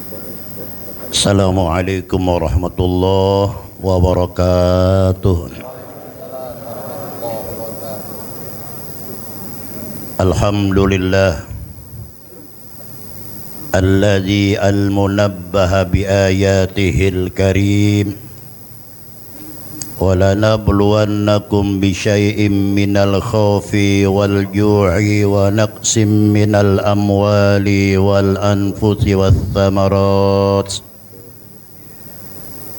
Assalamualaikum warahmatullahi wabarakatuh. Alhamdulillah alladzi al-munabbaha bi ayatihil karim wa lanabluwannakum bi syai'im minal khawfi wal ju'i wa naqsim minal amwali wal anfusi wath thamarat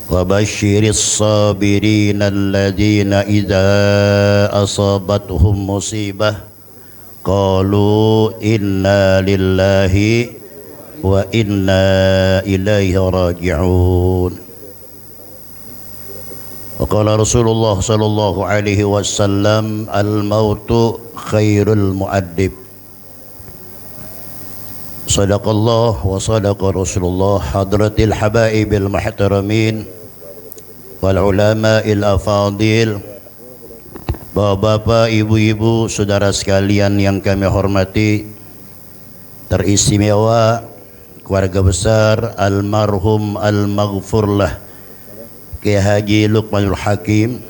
wa basyiris sabirina alladhina idza asabatuhum musibah qalu inna lillahi wa inna ilaihi raji'un. Wa qala Rasulullah sallallahu alaihi wasallam al-mautu khairul mu'addib. Sadaqallah wa sadaqa Rasulullah hadratil habaibil muhtaramin wal ulama'il afadil. Bapak-bapak, ibu-ibu, saudara sekalian yang kami hormati, teristimewa keluarga besar almarhum al-maghfurlah Kiai Haji Luqmanul Hakim,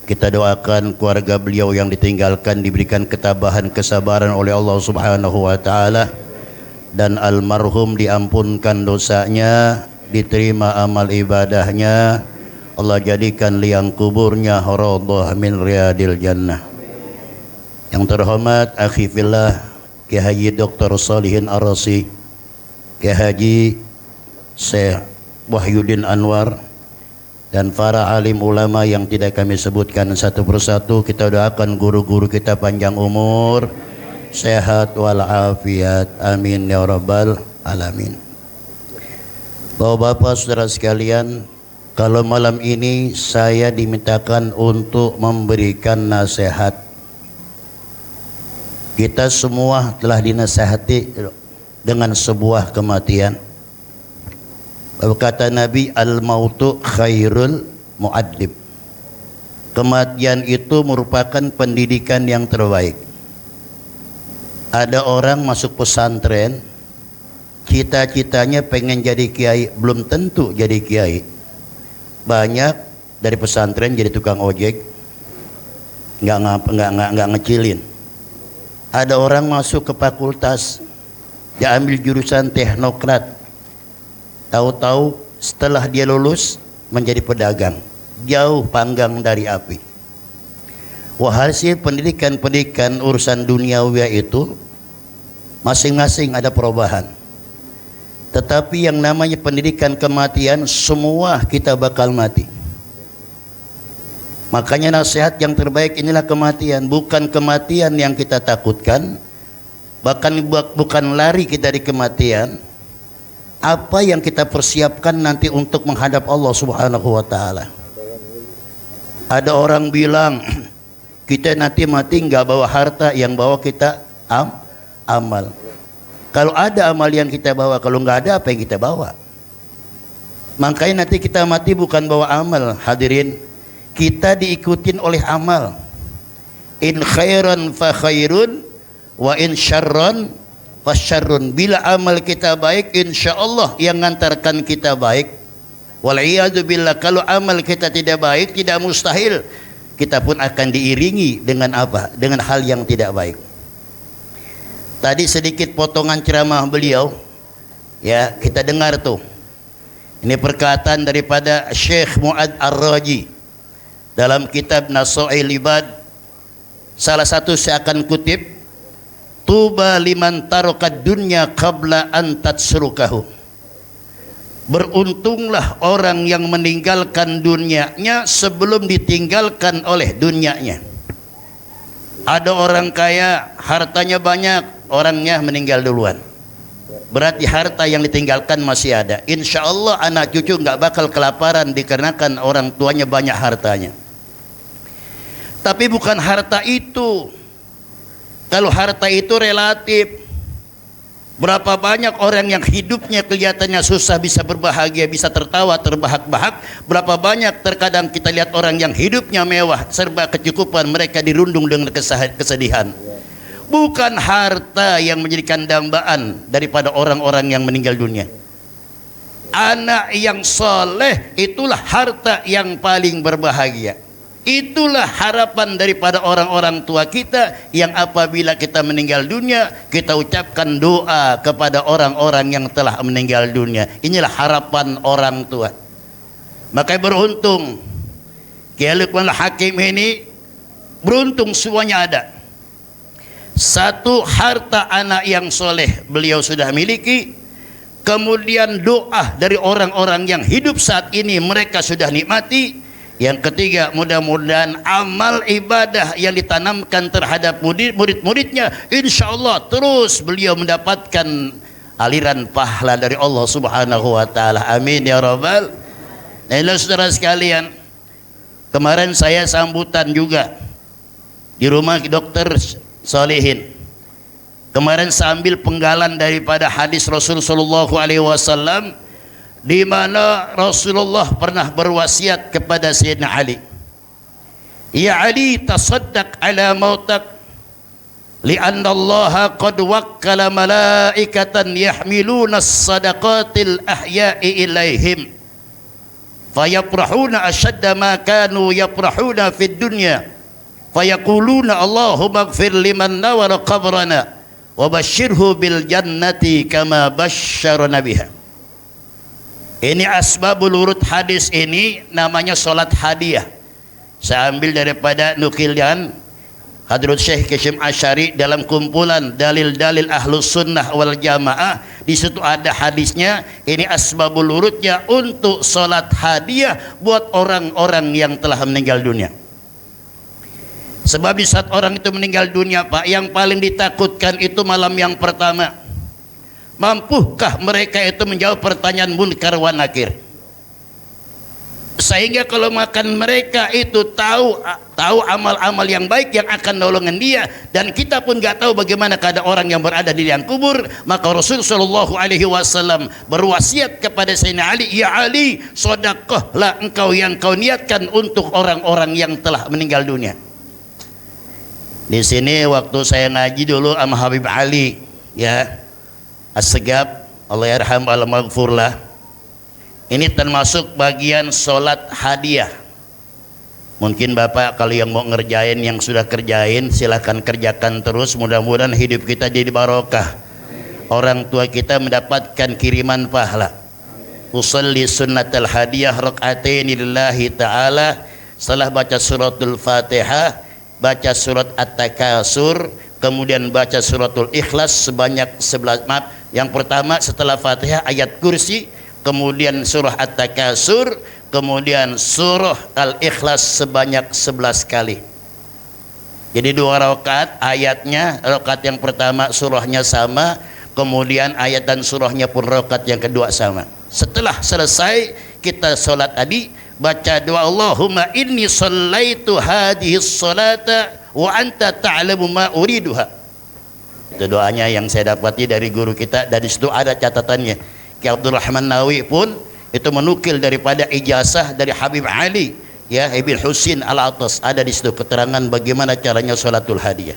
kita doakan keluarga beliau yang ditinggalkan diberikan ketabahan kesabaran oleh Allah Subhanahu wa taala, dan almarhum diampunkan dosanya, diterima amal ibadahnya, Allah jadikan liang kuburnya raudhah min riyadil jannah. Yang terhormat akhi fillah Kiai Haji Dr. Shalihin Ar-Rasyid, Kiai Haji Syekh Wahyuddin Anwar, dan para alim ulama yang tidak kami sebutkan satu persatu, kita doakan guru-guru kita panjang umur, sehat walafiat, amin ya rabbal alamin. Bapak-bapak, saudara sekalian, kalau malam ini saya dimintakan untuk memberikan nasihat. Kita semua telah dinasihati dengan sebuah kematian. Kata Nabi, al-mautu khairul mu'addib. Kematian itu merupakan pendidikan yang terbaik. Ada orang masuk pesantren, cita-citanya pengen jadi kiai, belum tentu jadi kiai. Banyak dari pesantren jadi tukang ojek, nggak ngecilin. Ada orang masuk ke fakultas, dia ambil jurusan teknokrat, tahu-tahu setelah dia lulus menjadi pedagang, jauh panggang dari api. Hasil pendidikan urusan duniawi itu masing-masing ada perubahan. Tetapi yang namanya pendidikan kematian, semua kita bakal mati. Makanya nasihat yang terbaik inilah kematian. Bukan kematian yang kita takutkan, bahkan bukan lari kita dari kematian. Apa yang kita persiapkan nanti untuk menghadap Allah Subhanahu wa taala. Ada orang bilang kita nanti mati nggak bawa harta, yang bawa kita amal. Kalau ada amal yang kita bawa, kalau nggak ada apa yang kita bawa. Makanya nanti kita mati bukan bawa amal, hadirin. Kita diikutin oleh amal. In khairan fa khairun wa in syarran fasyarrun. Bila amal kita baik, insya Allah yang ngantarkan kita baik. Wal'iyadu billah, kalau amal kita tidak baik, tidak mustahil kita pun akan diiringi dengan apa? Dengan hal yang tidak baik. Tadi sedikit potongan ceramah beliau, ya kita dengar tuh. Ini perkataan daripada Syekh Mu'ad Ar-Raji dalam kitab Nasail Ibad. Salah satu saya akan kutip, tuba liman tarokad dunya qabla an tatsrukahu. Beruntunglah orang yang meninggalkan dunianya sebelum ditinggalkan oleh dunianya. Ada orang kaya, hartanya banyak, orangnya meninggal duluan. Berarti harta yang ditinggalkan masih ada. Insya Allah anak cucu nggak bakal kelaparan dikarenakan orang tuanya banyak hartanya. Tapi bukan harta itu. Kalau harta itu relatif. Berapa banyak orang yang hidupnya kelihatannya susah bisa berbahagia, bisa tertawa, terbahak-bahak. Berapa banyak terkadang kita lihat orang yang hidupnya mewah, serba kecukupan, mereka dirundung dengan kesedihan. Bukan harta yang menjadikan dambaan daripada orang-orang yang meninggal dunia. Anak yang soleh itulah harta yang paling berbahagia. Itulah harapan daripada orang-orang tua kita yang apabila kita meninggal dunia, kita ucapkan doa kepada orang-orang yang telah meninggal dunia. Inilah harapan orang tua. Maka beruntung Kiai Luqmanul Hakim ini, beruntung semuanya ada. Satu, harta anak yang soleh beliau sudah miliki. Kemudian doa dari orang-orang yang hidup saat ini mereka sudah nikmati. Yang ketiga, mudah-mudahan amal ibadah yang ditanamkan terhadap murid-muridnya, insya Allah terus beliau mendapatkan aliran pahala dari Allah Subhanahu wa Ta'ala. Amin ya Rabbal. Nah, saudara sekalian, kemarin saya sambutan juga di rumah Dokter Solihin. Kemarin sambil penggalan daripada hadis Rasulullah Shallallahu Alaihi Wasallam, di mana Rasulullah pernah berwasiat kepada Sayyidina Ali, ya Ali, tasaddaq ala mautak, li'anna Allah qad wakkala malaikatan yahmiluna as-sadaqatil ahya'i ilaihim fayafrahuna ashadda ma kanu yafrahuna fid dunya fayaquluna Allahumma ighfir liman nawara qabrana wa basyirhu bil jannati kama basyarana biha. Ini asbabul urut hadis ini namanya solat hadiah. Saya ambil daripada nukilan Hadrat Syekh Kasyim Asy'ari dalam kumpulan dalil-dalil Ahlus Sunnah wal Jamaah. Di situ ada hadisnya. Ini asbabul urutnya untuk solat hadiah buat orang-orang yang telah meninggal dunia. Sebab di saat orang itu meninggal dunia, Pak, yang paling ditakutkan itu malam yang pertama. Mampukah mereka itu menjawab pertanyaan munkar wa nakir? Sehingga kalau makan mereka itu tahu amal-amal yang baik yang akan nolongin dia, dan kita pun nggak tahu bagaimana keadaan orang yang berada di liang kubur. Maka Rasul Shallallahu Alaihi Wasallam berwasiat kepada Sayyidina Ali, ya Ali, sedekahlah engkau yang kau niatkan untuk orang-orang yang telah meninggal dunia. Di sini waktu saya ngaji dulu sama Habib Ali, ya, As-Segab, Allah yarham al-maghfurlah. Ini termasuk bagian solat hadiah. Mungkin Bapak kalau yang mau ngerjain, yang sudah kerjain, silahkan kerjakan terus. Mudah-mudahan hidup kita jadi barokah. Orang tua kita mendapatkan kiriman pahala. Usalli sunnatal hadiah rak'atain lillahi ta'ala. Setelah baca suratul Fatihah, baca surat At-Takasur, kemudian baca suratul Ikhlas sebanyak 11. Yang pertama setelah Fatihah ayat kursi, kemudian surah At-Takasur, kemudian surah Al-Ikhlas sebanyak 11 kali. Jadi 2 rakaat, ayatnya rakaat yang pertama surahnya sama, kemudian ayat dan surahnya pun rakaat yang kedua sama. Setelah selesai kita sholat tadi, baca doa Allahumma inni shallaitu hadhihi sholata wa anta ta'lamu ma uriduha. Itu doanya yang saya dapati dari guru kita. Dari situ ada catatannya. Ki Abdul Rahman Nawawi pun itu menukil daripada ijazah dari Habib Ali, ya, Ibn Husin Al-Atas. Ada di situ keterangan bagaimana caranya sholatul hadiah.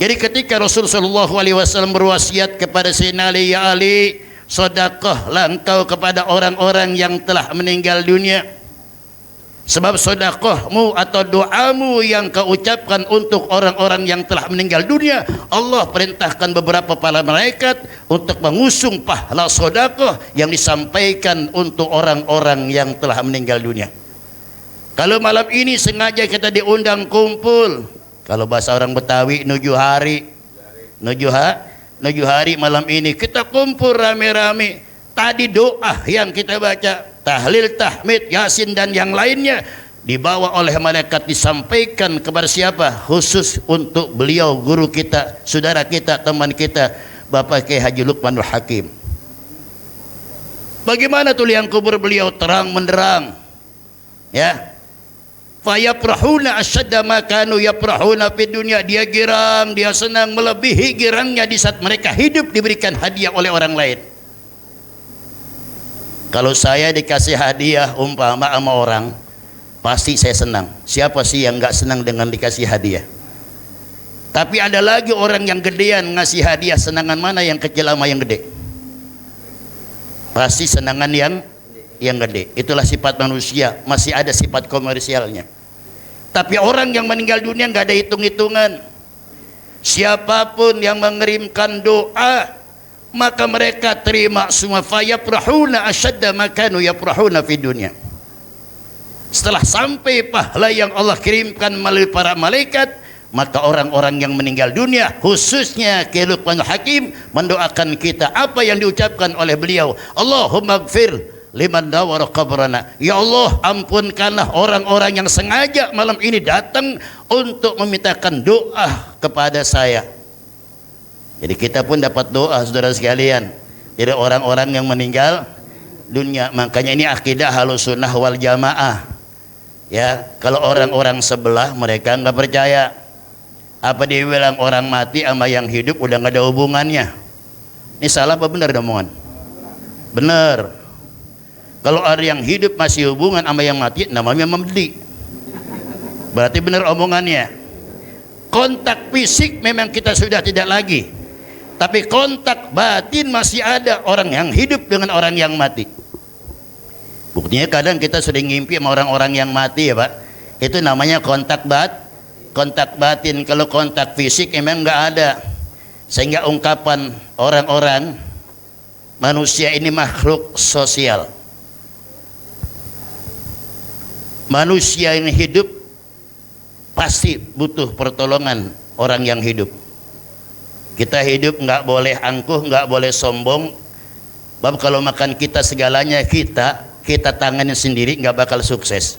Jadi ketika Rasulullah Shallallahu Alaihi Wasallam berwasiat kepada Sayyidina Ali, ya Ali, sedekahlah engkau kepada orang-orang yang telah meninggal dunia. Sebab sedekahmu atau doamu yang kau ucapkan untuk orang-orang yang telah meninggal dunia, Allah perintahkan beberapa para malaikat untuk mengusung pahala sedekah yang disampaikan untuk orang-orang yang telah meninggal dunia. Kalau malam ini sengaja kita diundang kumpul, kalau bahasa orang Betawi nuju hari malam ini kita kumpul rame-rame. Tadi doa yang kita baca, tahlil, tahmid, yasin dan yang lainnya dibawa oleh malaikat disampaikan kepada siapa? Khusus untuk beliau, guru kita, saudara kita, teman kita, Bapak Kiai Haji Luqmanul Hakim. Bagaimana tuh liang kubur beliau terang menderang, ya. Fayafrahuna asyadda ma kanu yafrahuna fid dunya. Dia girang, dia senang melebihi girangnya di saat mereka hidup diberikan hadiah oleh orang lain. Kalau saya dikasih hadiah umpama sama orang, pasti saya senang. Siapa sih yang nggak senang dengan dikasih hadiah? Tapi ada lagi orang yang gedean ngasih hadiah, senangan mana yang kecil sama yang gede? Pasti senangan yang gede. Itulah sifat manusia, masih ada sifat komersialnya. Tapi orang yang meninggal dunia nggak ada hitung-hitungan. Siapapun yang mengirimkan doa, maka mereka terima semua. Fayafrahuna asyadda ma kanu yafrahuna fid dunya. Setelah sampai pahala yang Allah kirimkan melalui para malaikat, maka orang-orang yang meninggal dunia, khususnya Kiai Luqmanul Hakim, mendoakan kita apa yang diucapkan oleh beliau, Allahumma gfir liman nawwara qabrana. Ya Allah, ampunkanlah orang-orang yang sengaja malam ini datang untuk memintakan doa kepada saya. Jadi kita pun dapat doa, saudara sekalian, dari orang-orang yang meninggal dunia. Makanya ini akidah Ahlussunnah wal Jamaah. Ya, kalau orang-orang sebelah mereka nggak percaya. Apa dia bilang orang mati sama yang hidup udah nggak ada hubungannya? Ini salah apa benar omongan? Benar. Kalau ada yang hidup masih hubungan sama yang mati, namanya membeli. Berarti benar omongannya. Kontak fisik memang kita sudah tidak lagi, tapi kontak batin masih ada, orang yang hidup dengan orang yang mati. Buktinya kadang kita sering ngimpi sama orang-orang yang mati ya Pak. Itu namanya kontak batin. Kalau kontak fisik memang nggak ada. Sehingga ungkapan orang-orang, manusia ini makhluk sosial. Manusia yang hidup pasti butuh pertolongan orang yang hidup. Kita hidup nggak boleh angkuh, nggak boleh sombong. Bab kalau makan kita segalanya kita tangannya sendiri nggak bakal sukses.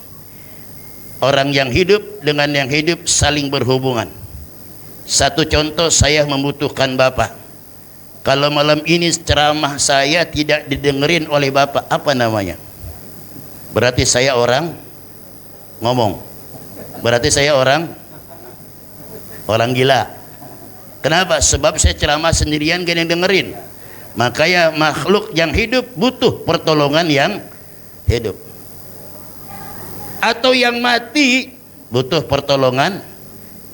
Orang yang hidup dengan yang hidup saling berhubungan. Satu contoh, saya membutuhkan Bapak. Kalau malam ini ceramah saya tidak didengerin oleh Bapak, apa namanya? Berarti saya orang ngomong. Berarti saya orang gila. Kenapa? Sebab saya ceramah sendirian gak ada yang dengerin. Makanya makhluk yang hidup butuh pertolongan yang hidup. Atau yang mati butuh pertolongan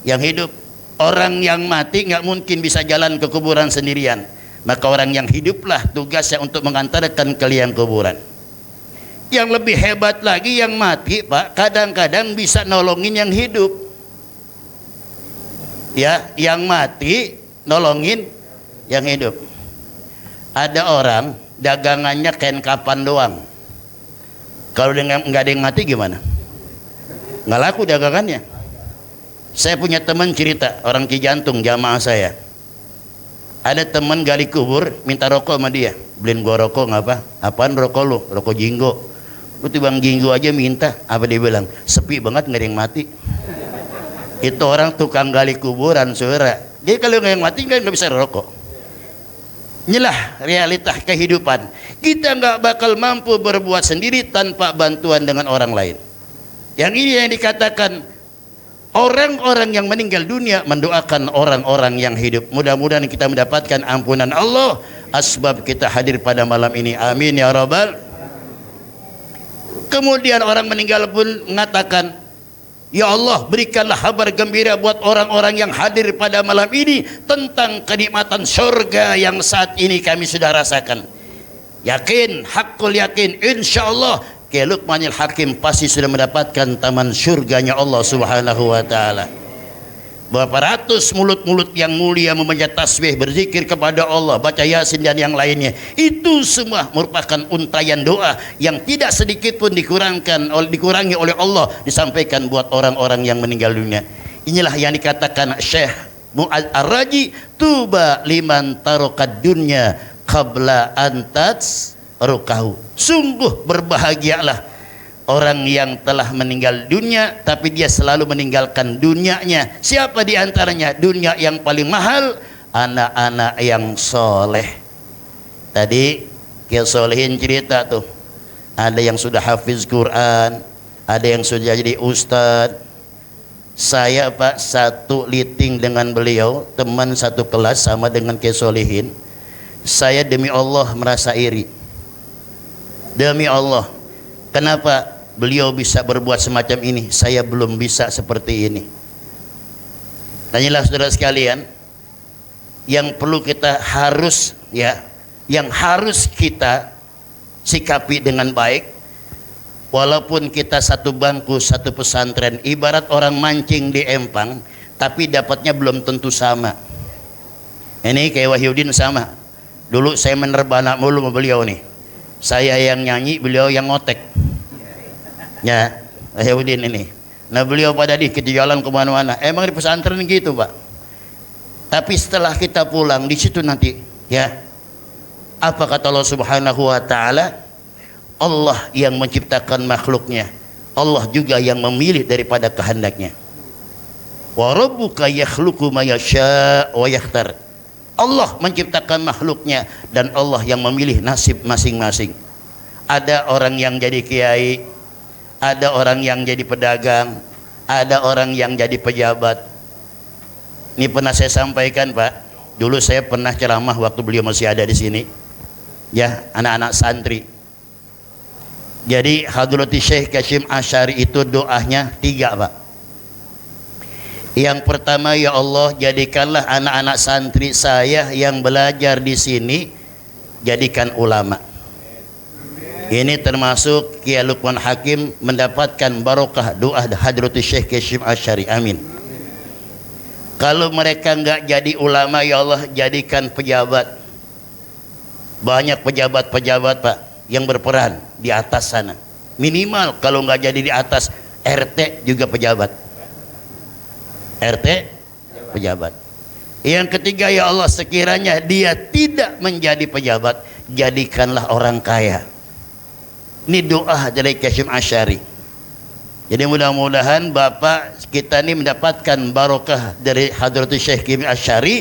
yang hidup. Orang yang mati nggak mungkin bisa jalan ke kuburan sendirian. Maka orang yang hiduplah tugasnya untuk mengantarkan ke liang kuburan. Yang lebih hebat lagi yang mati Pak, kadang-kadang bisa nolongin yang hidup. Ya, yang mati nolongin yang hidup. Ada orang dagangannya kain kapan doang. Kalau nggak ada yang mati gimana? Nggak laku dagangannya. Saya punya teman cerita, orang Cijantung, jamaah saya. Ada teman gali kubur, minta rokok sama dia. Beliin gua rokok ngapa? Apaan rokok lu? Rokok jinggo. Lu Bang Jinggo aja minta. Apa dia bilang? Sepi banget nggak ada yang mati. Itu orang tukang gali kuburan saudara. Jadi kalau nggak yang mati nggak bisa rokok. Inilah realitas kehidupan. Kita nggak bakal mampu berbuat sendiri tanpa bantuan dengan orang lain. Yang ini yang dikatakan orang-orang yang meninggal dunia mendoakan orang-orang yang hidup. Mudah-mudahan kita mendapatkan ampunan Allah asbab kita hadir pada malam ini. Amin ya rabbal. Kemudian orang meninggal pun mengatakan, ya Allah, berikanlah kabar gembira buat orang-orang yang hadir pada malam ini tentang kenikmatan surga yang saat ini kami sudah rasakan. Yakin, hakul yakin, insya Allah Kiai Luqmanul Hakim pasti sudah mendapatkan taman surganya Allah Subhanahu wa ta'ala. Berapa ratus mulut-mulut yang mulia membaca tasbih, berzikir kepada Allah, baca Yasin dan yang lainnya. Itu semua merupakan untayan doa yang tidak sedikit pun dikurangi oleh Allah disampaikan buat orang-orang yang meninggal dunia. Inilah yang dikatakan Syekh Mu'adz Ar-Raji, tuba liman tarokad dunya qabla antats rukahu. Sungguh berbahagialah orang yang telah meninggal dunia tapi dia selalu meninggalkan dunianya. Siapa di antaranya? Dunia yang paling mahal, anak-anak yang soleh. Tadi Kiai Solehin cerita tuh, ada yang sudah hafiz Quran, ada yang sudah jadi ustadz. Saya Pak satu liting dengan beliau, teman satu kelas sama dengan Kiai Solehin. Saya demi Allah merasa iri. Demi Allah. Kenapa? Beliau bisa berbuat semacam ini, saya belum bisa seperti ini. Tanyalah saudara sekalian, yang perlu kita harus kita sikapi dengan baik. Walaupun kita satu bangku, satu pesantren, ibarat orang mancing di empang, tapi dapatnya belum tentu sama. Ini kayak Wahyudin sama. Dulu saya menerbana mulu sama beliau nih. Saya yang nyanyi, beliau yang ngotek. Ya, Wahyudin ini. Nah beliau pada dikit di jalan kemana-mana. Emang di pesantren gitu Pak. Tapi setelah kita pulang di situ nanti, ya, apa kata Allah Subhanahu Wa Taala? Allah yang menciptakan makhluknya, Allah juga yang memilih daripada kehendaknya. Wa rabbuka yakhluqu ma yasha' wa yakhtar. Allah menciptakan makhluknya dan Allah yang memilih nasib masing-masing. Ada orang yang jadi kiai, ada orang yang jadi pedagang, ada orang yang jadi pejabat. Ini pernah saya sampaikan Pak. Dulu saya pernah ceramah waktu beliau masih ada di sini. Ya, anak-anak santri. Jadi Hadrati Syekh Kasyim Asy'ari itu doanya 3 Pak. Yang pertama, ya Allah, jadikanlah anak-anak santri saya yang belajar di sini jadikan ulama. Ini termasuk Kiai Lukman Hakim mendapatkan barokah doa Hadrati Syekh Kasyim Asy'ari. Amin. Kalau mereka enggak jadi ulama, ya Allah, jadikan pejabat. Banyak pejabat-pejabat Pak yang berperan di atas sana. Minimal kalau nggak jadi di atas, RT juga pejabat. RT pejabat. Yang ketiga, ya Allah, sekiranya dia tidak menjadi pejabat, jadikanlah orang kaya. Ini doa dari Kasyim Asy'ari. Jadi mudah-mudahan Bapak kita ini mendapatkan barokah dari Hadratus Syekh Kasyim Asy'ari,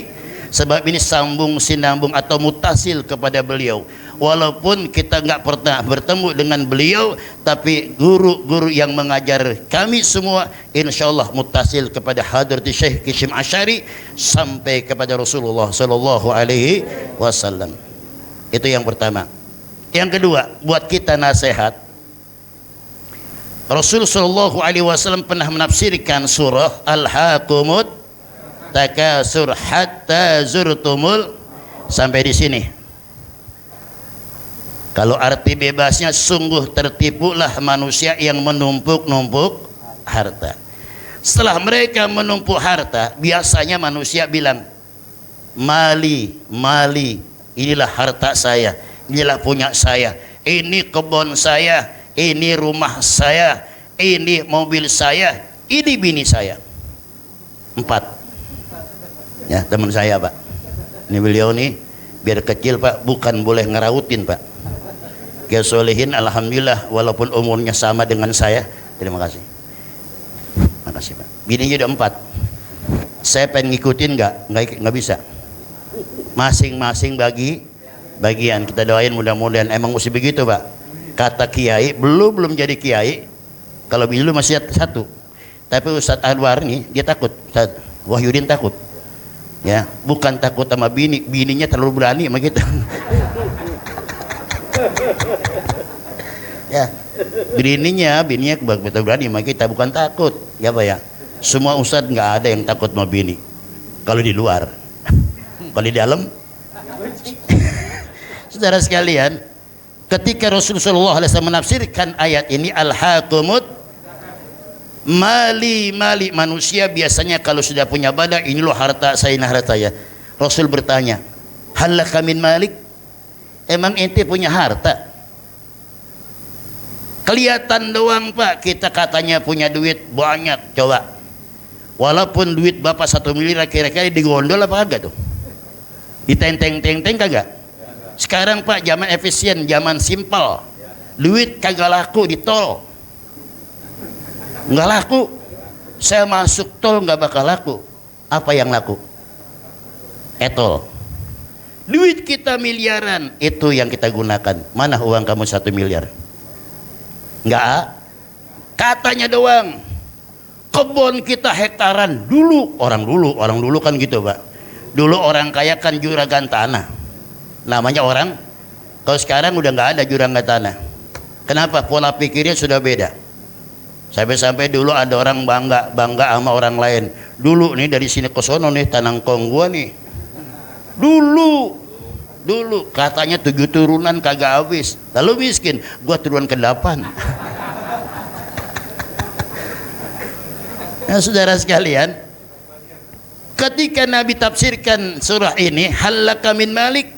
sebab ini sambung sinambung atau mutasil kepada beliau. Walaupun kita nggak pernah bertemu dengan beliau, tapi guru-guru yang mengajar kami semua insyaallah mutasil kepada Hadratus Syekh Kasyim Asy'ari sampai kepada Rasulullah sallallahu alaihi wasallam. Itu yang pertama. Yang kedua, buat kita nasihat. Rasul sallallahu alaihi wasallam pernah menafsirkan surah Al-Hakumut Takasur hatta zurtumul, sampai di sini. Kalau arti bebasnya, sungguh tertipulah manusia yang menumpuk-numpuk harta. Setelah mereka menumpuk harta, biasanya manusia bilang, mali, mali, inilah harta saya, inilah punya saya, ini kebun saya, ini rumah saya, ini mobil saya, ini bini saya. 4. Ya, teman saya Pak. Ini beliau nih biar kecil Pak, bukan boleh ngerautin Pak. Kiai Solihin alhamdulillah walaupun umurnya sama dengan saya. Terima kasih. Makasih Pak. Bininya udah 4. Saya pengen ngikutin nggak bisa. Masing-masing bagian. Kita doain mudah-mudahan emang mesti begitu Pak. Kata kiai, belum jadi kiai. Kalau dulu masih 1. Tapi Ustadz Anwar nih dia takut. Ustadz Wahyudin takut. Ya, bukan takut sama bininya terlalu berani sama kita. Ya, bininya betul berani sama kita, bukan takut. Ya Pak ya. Semua ustadz nggak ada yang takut sama bini. Kalau di luar, kalau di dalam. Saudara sekalian, ketika Rasulullah SAW menafsirkan ayat ini, Al-Hakumut mali, manusia biasanya kalau sudah punya badan, ini loh harta saya, harta ya. Rasul bertanya, halaka min malik, emang ente punya harta? Kelihatan doang Pak, kita katanya punya duit banyak. Coba, walaupun duit Bapak 1 miliar, kira-kira digondol apa kagak tuh? Ditenteng-tenteng kagak? Sekarang Pak zaman efisien, zaman simpel, duit kagak laku di tol, nggak laku. Saya masuk tol nggak bakal laku. Apa yang laku? Etol. Duit kita miliaran, itu yang kita gunakan. Mana uang kamu 1 miliar? Nggak, katanya doang. Kebun kita hektaran. Orang dulu kan gitu Pak. Dulu orang kaya kan juragan tanah, namanya orang. Kalau sekarang udah nggak ada juragan tanah. Kenapa? Pola pikirnya sudah beda. Sampai dulu ada orang bangga sama orang lain. Dulu nih dari sini ke sono nih Tanangkong gua nih. Dulu Dulu katanya 7 turunan kagak habis. Lalu miskin, gua turunan ke-8. Nah, saudara sekalian, ketika Nabi tafsirkan surah ini, halaka min malik,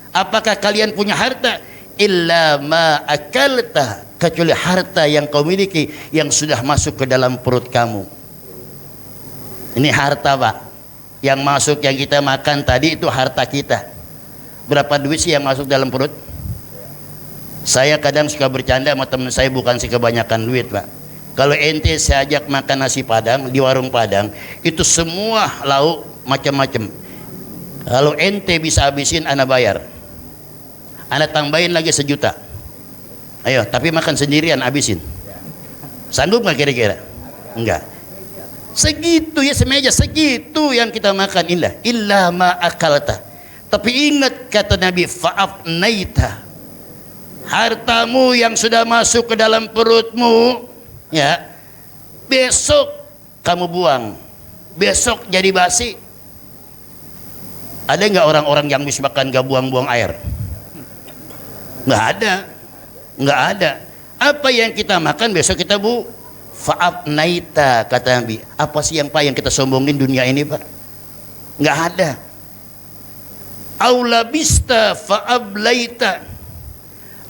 apakah kalian punya harta? Illa ma akalta, kecuali harta yang kau miliki yang sudah masuk ke dalam perut kamu. Ini harta, Pak. Yang masuk yang kita makan tadi itu harta kita. Berapa duit sih yang masuk dalam perut? Saya kadang suka bercanda sama teman saya, bukan sih kebanyakan duit, Pak. Kalau ente saya ajak makan nasi Padang di warung Padang, itu semua lauk macam-macam. Kalau ente bisa habisin, ana bayar. Ana tambahin lagi 1 juta. Ayo, tapi makan sendirian habisin. Sanggup nggak kira-kira? Enggak. Segitu ya, semeja segitu yang kita makan. Illa ma akalta. Tapi ingat kata Nabi, fa'afnaita, hartamu yang sudah masuk ke dalam perutmu, ya, besok kamu buang, besok jadi basi. Ada nggak orang-orang yang bisa makan gak buang-buang air? Nggak ada, nggak ada. Apa yang kita makan besok kita fa'afnaita, kata Nabi. Apa sih yang kita sombongin dunia ini, Pak? Nggak ada. Aulabista fa'ablaita,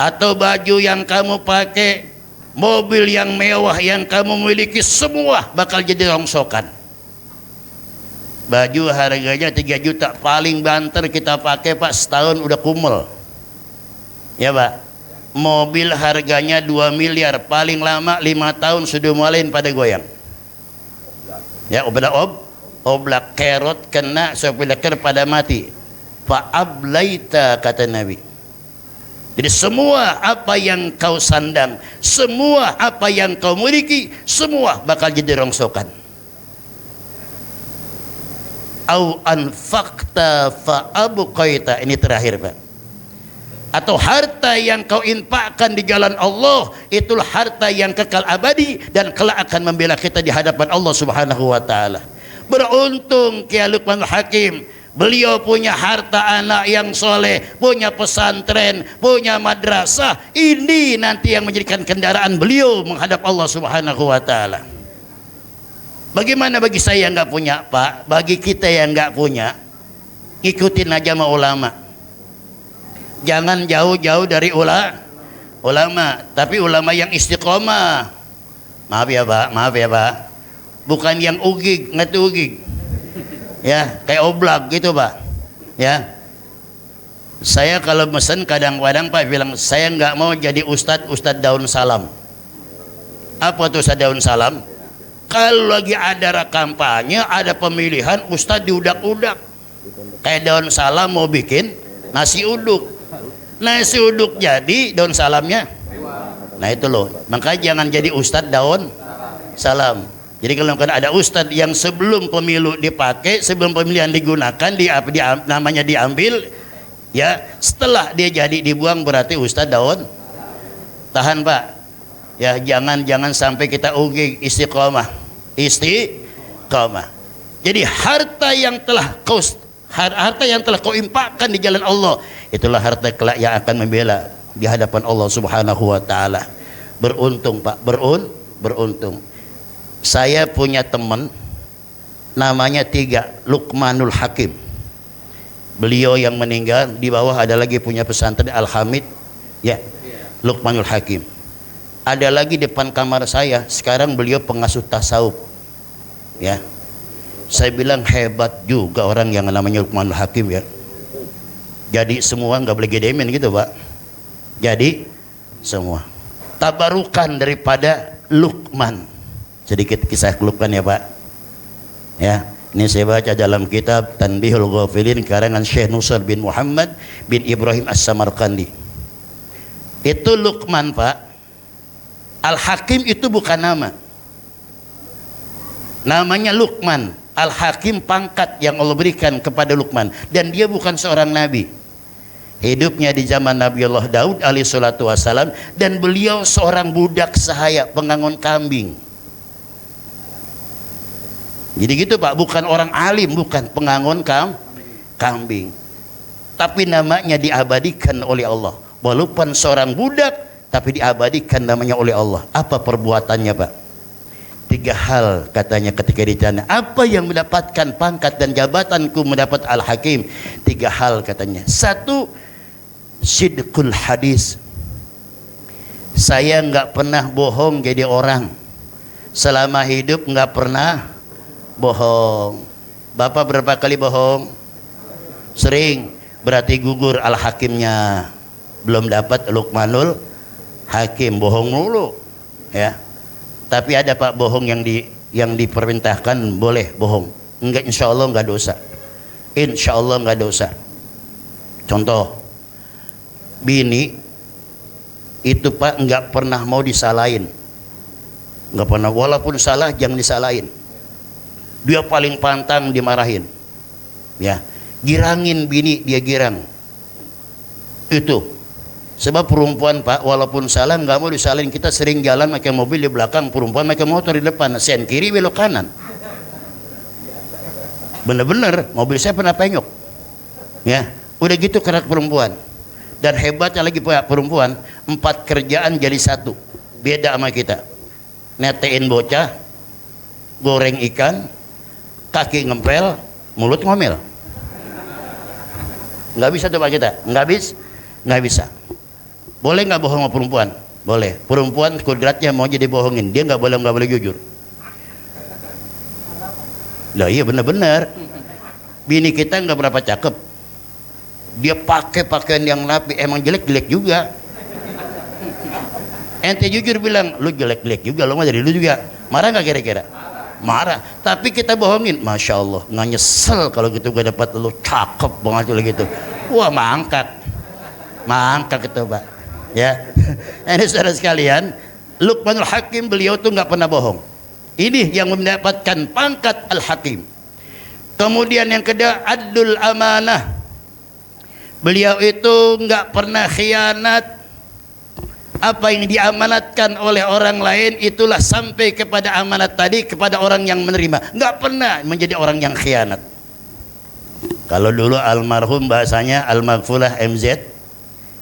atau baju yang kamu pakai, mobil yang mewah yang kamu miliki, semua bakal jadi rongsokan. Baju harganya 3 juta, paling banter kita pakai, Pak, setahun udah kumel, ya Pak. Mobil harganya 2 miliar, paling lama 5 tahun sudah mulai pada goyang, ya. Oblak kerot kena sopilakir pada mati. Fa'ablaita, kata Nabi. Jadi semua apa yang kau sandang, semua apa yang kau miliki, semua bakal jadi rongsokan. Au anfaqta fa'abqaita, ini terakhir, Pak. Atau harta yang kau infakkan di jalan Allah, itulah harta yang kekal abadi dan kelak akan membela kita di hadapan Allah Subhanahu wa taala. Beruntung Kiai Luqmanul Hakim. Beliau punya harta anak yang soleh, punya pesantren, punya madrasah. Ini nanti yang menjadikan kendaraan beliau menghadap Allah Subhanahu wa taala. Bagaimana bagi saya yang nggak punya, Pak? Bagi kita yang nggak punya, ikutin aja sama ulama. Jangan jauh-jauh dari ulama, tapi ulama yang istiqomah. Maaf ya, Pak. Bukan yang ugig, ngerti ugig. Ya, kayak oblak gitu, Pak. Ya. Saya kalau mesen kadang-kadang, Pak, bilang saya nggak mau jadi ustadz daun salam. Apa tuh ustadz daun salam? Kalau lagi ada kampanye, ada pemilihan, ustadz diudak-udak. Kayak daun salam mau bikin nasi uduk. Nasi uduk jadi, daun salamnya. Nah itu loh. Makanya jangan jadi ustadz daun salam. Jadi kalau ada ustadz yang sebelum pemilu dipakai, sebelum pemilihan digunakan, namanya diambil, ya, setelah dia jadi dibuang, berarti ustadz daun. Tahan, Pak. Ya, jangan sampai kita istiqomah. Jadi harta yang telah kau infakkan di jalan Allah, itulah harta kelak yang akan membela di hadapan Allah Subhanahu wa taala. Beruntung, Pak, beruntung. Saya punya teman namanya 3, Luqmanul Hakim. Beliau yang meninggal, di bawah ada lagi punya pesantren Al-Hamid, ya, Luqmanul Hakim. Ada lagi depan kamar saya, sekarang beliau pengasuh tasawuf, ya. Saya bilang hebat juga orang yang namanya Luqmanul Hakim, ya. Jadi semua nggak boleh gedemin gitu, Pak. Jadi semua tabarukan daripada Luqman. Sedikit kisah Luqman, ya Pak. Ya, ini saya baca dalam kitab Tanbihul Ghafilin karangan Syekh Nusr bin Muhammad bin Ibrahim As-Samarqandi. Itu Luqman, Pak. Al-Hakim itu bukan nama. Namanya Luqman. Al-Hakim pangkat yang Allah berikan kepada Luqman, dan dia bukan seorang nabi. Hidupnya di zaman Nabi Allah Daud alaihi salatu wassalam, dan beliau seorang budak sahaya, pengangon kambing. Jadi gitu, Pak, bukan orang alim, bukan pengangon kambing. tapi namanya diabadikan oleh Allah. Walaupun seorang budak, tapi diabadikan namanya oleh Allah. Apa perbuatannya, Pak? 3 hal katanya ketika ditanya, apa yang mendapatkan pangkat dan jabatanku mendapat Al-Hakim? 3 hal katanya. 1, sidqul hadis. Saya nggak pernah bohong jadi orang. Selama hidup nggak pernah bohong. Bapak berapa kali bohong? Sering. Berarti gugur Al-Hakimnya. Belum dapat Luqmanul Hakim, bohong mulu, ya. Tapi ada Pak bohong yang diperintahkan boleh bohong. Enggak, insya Allah enggak dosa. Insya Allah enggak dosa. Contoh, bini itu Pak enggak pernah mau disalahin. Enggak pernah, walaupun salah jangan disalahin. Dia paling pantang dimarahin. Ya, girangin bini dia girang. Itu. Sebab perempuan Pak, walaupun salah nggak mau disalahin. Kita sering jalan pakai mobil di belakang, perempuan pakai motor di depan, sen kiri belok kanan. Bener-bener mobil saya pernah penyok. Ya, udah gitu karakter perempuan. Dan hebatnya lagi Pak, perempuan 4 kerjaan jadi 1. Beda sama kita. Netein bocah, goreng ikan, kaki ngempel, mulut ngomel. Nggak bisa tuh Pak kita, nggak bisa. Boleh nggak bohong sama perempuan? Boleh. Perempuan kodratnya mau jadi bohongin, dia nggak boleh jujur. Lah iya benar-benar. Bini kita nggak berapa cakep, dia pakai pakaian yang rapi, emang jelek juga. Ente jujur bilang, lu jelek juga, lu mah dari lu juga. Marah nggak kira-kira? Marah. Tapi kita bohongin, masya Allah, nggak nyesel kalau gitu gue dapat lu cakep banget gitu. Wah mangkat gitu Pak. Ya, ini saudara sekalian, Luqmanul Hakim beliau tuh nggak pernah bohong. Ini yang mendapatkan pangkat Al-Hakim. Kemudian yang kedua, adul amanah. Beliau itu nggak pernah khianat. Apa yang diamanatkan oleh orang lain itulah sampai kepada amanat tadi kepada orang yang menerima. Nggak pernah menjadi orang yang khianat. Kalau dulu almarhum bahasanya Al-Maghfulah MZ,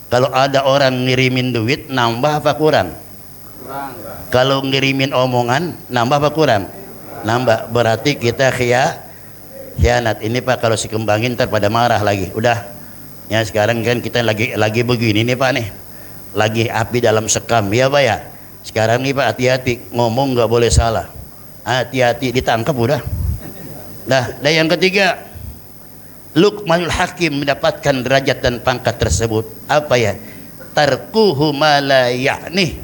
kalau ada orang ngirimin duit nambah apa kurang? Kalau ngirimin omongan nambah apa kurang? Nambah. Berarti kita khianat. Ini Pak kalau si kembangin ntar pada marah lagi. Udah. Ya sekarang kan kita lagi begini nih Pak nih. Lagi api dalam sekam ya Pak ya. Sekarang nih Pak hati-hati, ngomong nggak boleh salah. Hati-hati ditangkap udah. Nah, dan yang ketiga, Luqmanul Hakim mendapatkan derajat dan pangkat tersebut. Apa ya? Tarkuhu ma la ya'ni.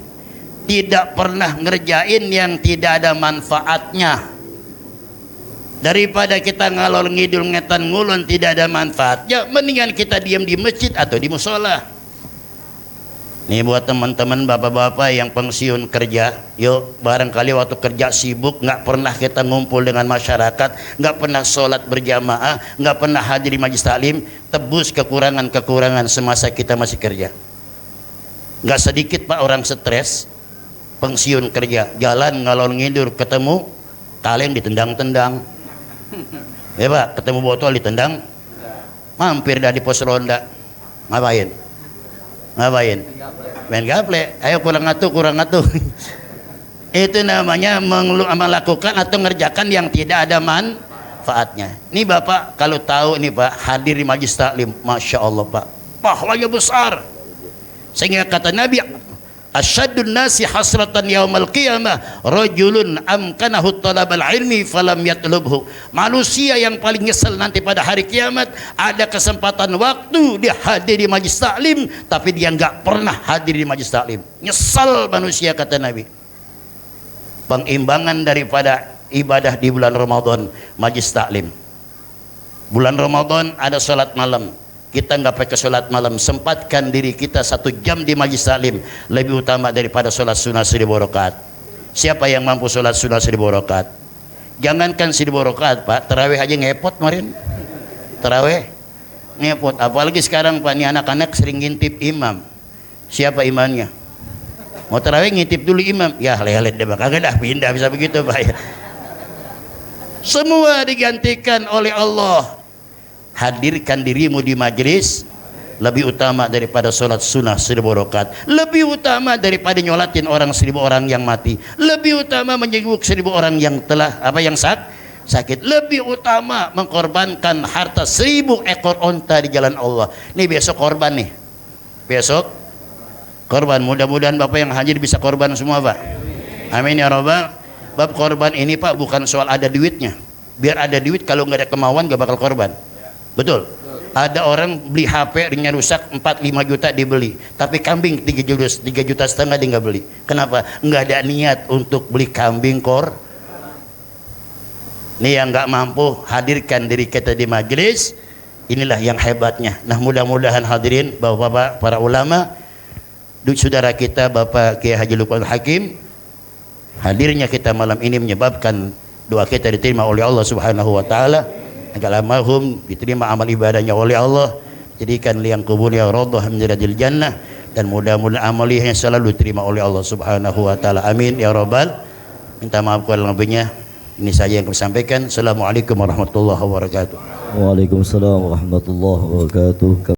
Tidak pernah ngerjain yang tidak ada manfaatnya. Daripada kita ngalor ngidul ngetan ngulon tidak ada manfaatnya, mendingan kita diam di masjid atau di musola. Nih buat teman-teman bapak-bapak yang pensiun kerja, yuk barangkali waktu kerja sibuk nggak pernah kita ngumpul dengan masyarakat, nggak pernah sholat berjamaah, nggak pernah hadir di majelis taklim, tebus kekurangan-kekurangan semasa kita masih kerja. Nggak sedikit Pak orang stres, pensiun kerja, jalan ngalor ngidur ketemu kaleng ditendang-tendang, ya Pak, ketemu botol ditendang, mampir dari pos ronda, ngapain? Main gaple. Ayo kurang atuh. Itu namanya melakukan atau mengerjakan yang tidak ada manfaatnya. Ini Bapak kalau tahu nih Pak hadir di majelis taklim, masya Allah Pak, pahalanya besar. Sehingga kata Nabi, asyadun nasi hasratan yaumal qiyamah rajulun amkanahu talabal ilmi falam yatlubhu. Manusia yang paling nyesel nanti pada hari kiamat, ada kesempatan waktu dia hadir di majelis taklim tapi dia nggak pernah hadir di majelis taklim. Nyesel manusia kata Nabi. Pengimbangan daripada ibadah di bulan Ramadan, majelis taklim. Bulan Ramadan ada salat malam, kita nggak pakai sholat malam, sempatkan diri kita 1 jam di majelis taklim, lebih utama daripada sholat sunnah 1000 rakaat. Siapa yang mampu sholat sunnah 1000 rakaat? Jangankan 1000 rakaat Pak, tarawih aja ngepot kemarin. Tarawih ngepot, apalagi sekarang Pak, ini anak-anak sering ngintip imam. Siapa imamnya? Mau tarawih ngintip dulu imam, ya lelet deh Pak, kagak dah pindah bisa begitu Pak ya. Semua digantikan oleh Allah. hadirkan dirimu di majelis lebih utama daripada sholat sunnah 1000 rakaat, lebih utama daripada nyolatin orang 1000 orang yang mati, lebih utama menjenguk 1000 orang yang telah yang sakit, lebih utama mengkorbankan harta 1000 ekor onta di jalan Allah. Nih besok korban nih, besok korban. Mudah-mudahan Bapak yang hadir bisa korban semua Pak, amin ya Rabbal. Bab korban ini Pak bukan soal ada duitnya. Biar ada duit, kalau nggak ada kemauan gak bakal korban. Betul. Ada orang beli HP ringnya rusak 4-5 juta dibeli, tapi kambing 3,5 juta dia nggak beli. Kenapa? Nggak ada niat untuk beli kambing Nih yang nggak mampu, hadirkan diri kita di majelis. Inilah yang hebatnya. Nah mudah-mudahan hadirin bapak-bapak para ulama, saudara kita Bapak Kiai Haji Lukman Hakim, hadirnya kita malam ini menyebabkan doa kita diterima oleh Allah Subhanahu wa taala, agar almarhum diterima amal ibadahnya oleh Allah, jadikan liang kuburnya radhah min riyadil jannah, dan mudah-mudahan amalnya selalu diterima oleh Allah Subhanahu wa taala, amin ya rabbal. Minta maaf kurang lebihnya. Ini saja yang kami sampaikan. Assalamualaikum warahmatullahi wabarakatuh. Waalaikumsalam warahmatullahi wabarakatuh.